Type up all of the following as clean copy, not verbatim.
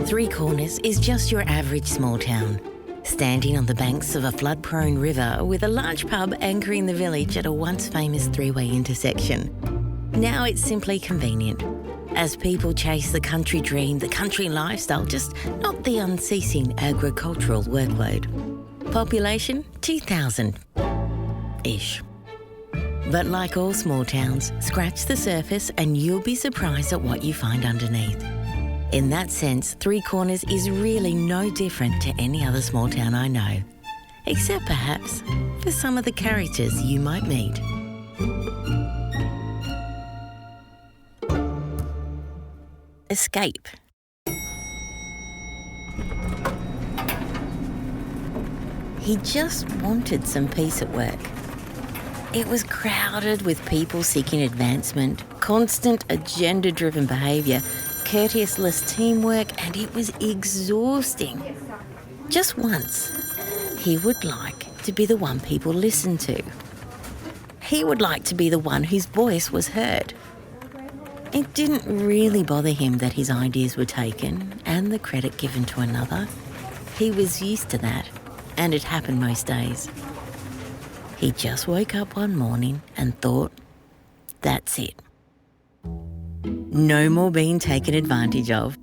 Three Corners is just your average small town, standing on the banks of a flood-prone river with a large pub anchoring the village at a once famous three-way intersection. Now it's simply convenient, as people chase the country dream, the country lifestyle, just not the unceasing agricultural workload. Population 2,000-ish. But like all small towns, scratch the surface and you'll be surprised at what you find underneath. In that sense, Three Corners is really no different to any other small town I know, except perhaps for some of the characters you might meet. Escape. He just wanted some peace at work. It was crowded with people seeking advancement, constant agenda-driven behaviour, courteous teamwork, and it was exhausting. Just once, he would like to be the one people listened to. He would like to be the one whose voice was heard. It didn't really bother him that his ideas were taken and the credit given to another. He was used to that, and it happened most days. He just woke up one morning and thought, that's it. No more being taken advantage of.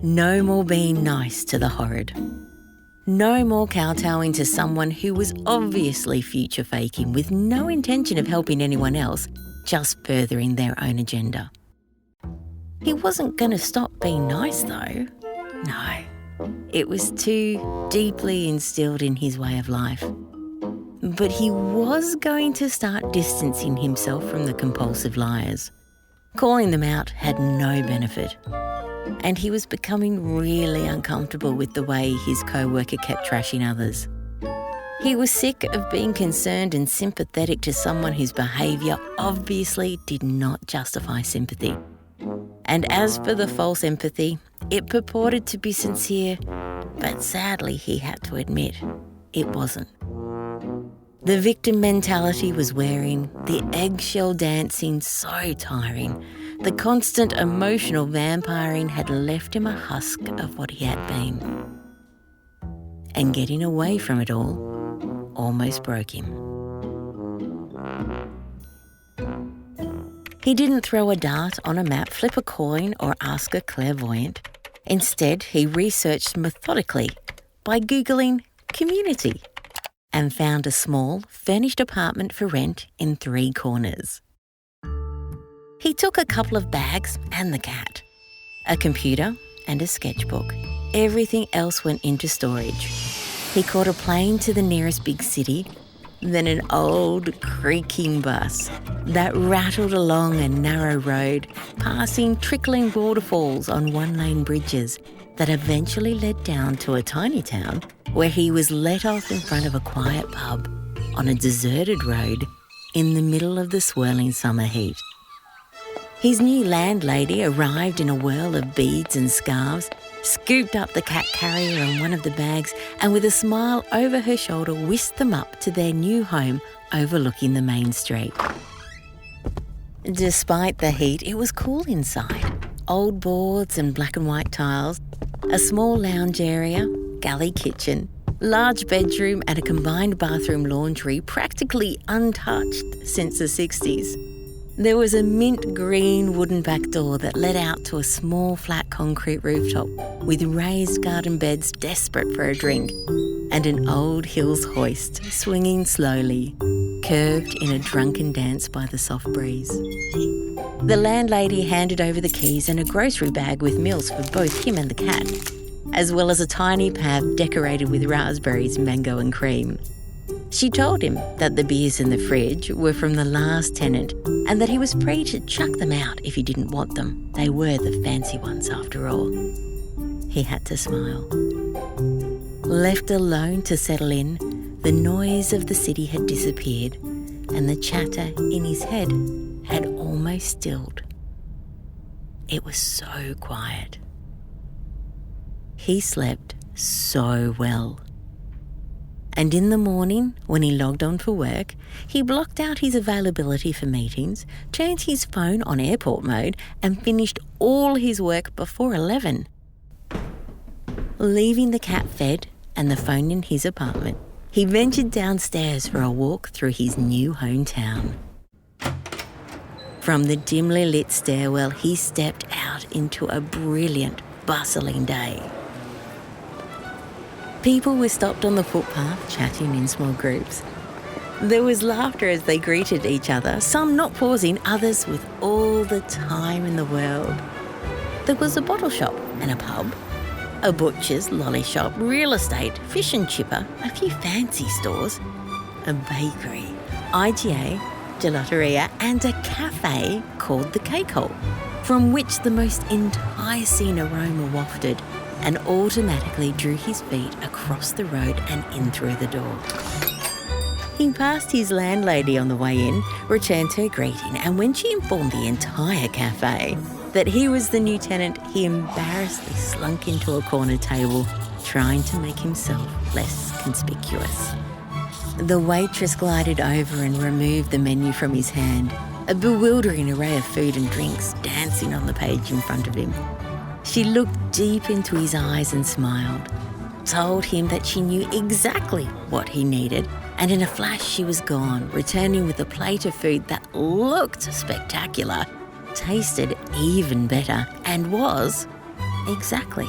No more being nice to the horrid. No more kowtowing to someone who was obviously future faking with no intention of helping anyone else, just furthering their own agenda. He wasn't going to stop being nice though. No, it was too deeply instilled in his way of life. But he was going to start distancing himself from the compulsive liars. Calling them out had no benefit. And he was becoming really uncomfortable with the way his co-worker kept trashing others. He was sick of being concerned and sympathetic to someone whose behaviour obviously did not justify sympathy. And as for the false empathy, it purported to be sincere, but sadly he had to admit it wasn't. The victim mentality was wearing, the eggshell dancing so tiring. The constant emotional vampiring had left him a husk of what he had been. And getting away from it all almost broke him. He didn't throw a dart on a map, flip a coin, or ask a clairvoyant. Instead, he researched methodically by Googling community and found a small, furnished apartment for rent in Three Corners. He took a couple of bags and the cat, a computer and a sketchbook. Everything else went into storage. He caught a plane to the nearest big city, then an old, creaking bus that rattled along a narrow road, passing trickling waterfalls on one-lane bridges that eventually led down to a tiny town where he was let off in front of a quiet pub on a deserted road in the middle of the swirling summer heat. His new landlady arrived in a whirl of beads and scarves, scooped up the cat carrier on one of the bags, and with a smile over her shoulder whisked them up to their new home overlooking the main street. Despite the heat, it was cool inside. Old boards and black and white tiles, a small lounge area, galley kitchen, large bedroom and a combined bathroom laundry practically untouched since the 60s. There was a mint green wooden back door that led out to a small flat concrete rooftop with raised garden beds desperate for a drink and an old Hills hoist swinging slowly, curved in a drunken dance by the soft breeze. The landlady handed over the keys and a grocery bag with meals for both him and the cat, as well as a tiny pab decorated with raspberries, mango and cream. She told him that the beers in the fridge were from the last tenant and that he was free to chuck them out if he didn't want them. They were the fancy ones after all. He had to smile. Left alone to settle in, the noise of the city had disappeared and the chatter in his head had almost stilled. It was so quiet. He slept so well. And in the morning, when he logged on for work, he blocked out his availability for meetings, turned his phone on airport mode, and finished all his work before 11. Leaving the cat fed and the phone in his apartment, he ventured downstairs for a walk through his new hometown. From the dimly lit stairwell, he stepped out into a brilliant, bustling day. People were stopped on the footpath, chatting in small groups. There was laughter as they greeted each other, some not pausing, others with all the time in the world. There was a bottle shop and a pub, a butcher's, lolly shop, real estate, fish and chipper, a few fancy stores, a bakery, IGA, gelateria, and a cafe called the Cake Hole, from which the most enticing aroma wafted and automatically drew his feet across the road and in through the door. He passed his landlady on the way in, returned her greeting, and when she informed the entire cafe that he was the new tenant, he embarrassedly slunk into a corner table, trying to make himself less conspicuous. The waitress glided over and removed the menu from his hand, a bewildering array of food and drinks dancing on the page in front of him. She looked deep into his eyes and smiled, told him that she knew exactly what he needed, and in a flash she was gone, returning with a plate of food that looked spectacular, tasted even better, and was exactly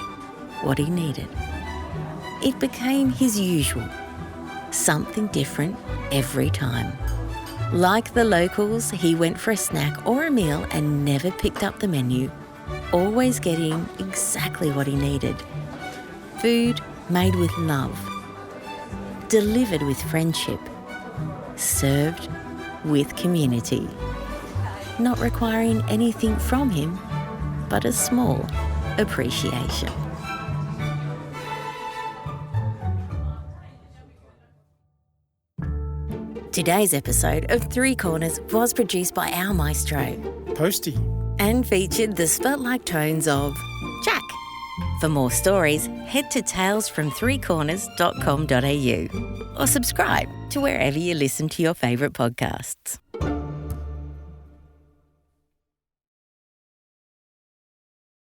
what he needed. It became his usual, something different every time. Like the locals, he went for a snack or a meal and never picked up the menu, always getting exactly what he needed. Food made with love, delivered with friendship, served with community, not requiring anything from him but a small appreciation. Today's episode of Three Corners was produced by our maestro, Postie, and featured the spelt-like tones of Jack. For more stories, head to talesfromthreecorners.com.au or subscribe to wherever you listen to your favourite podcasts.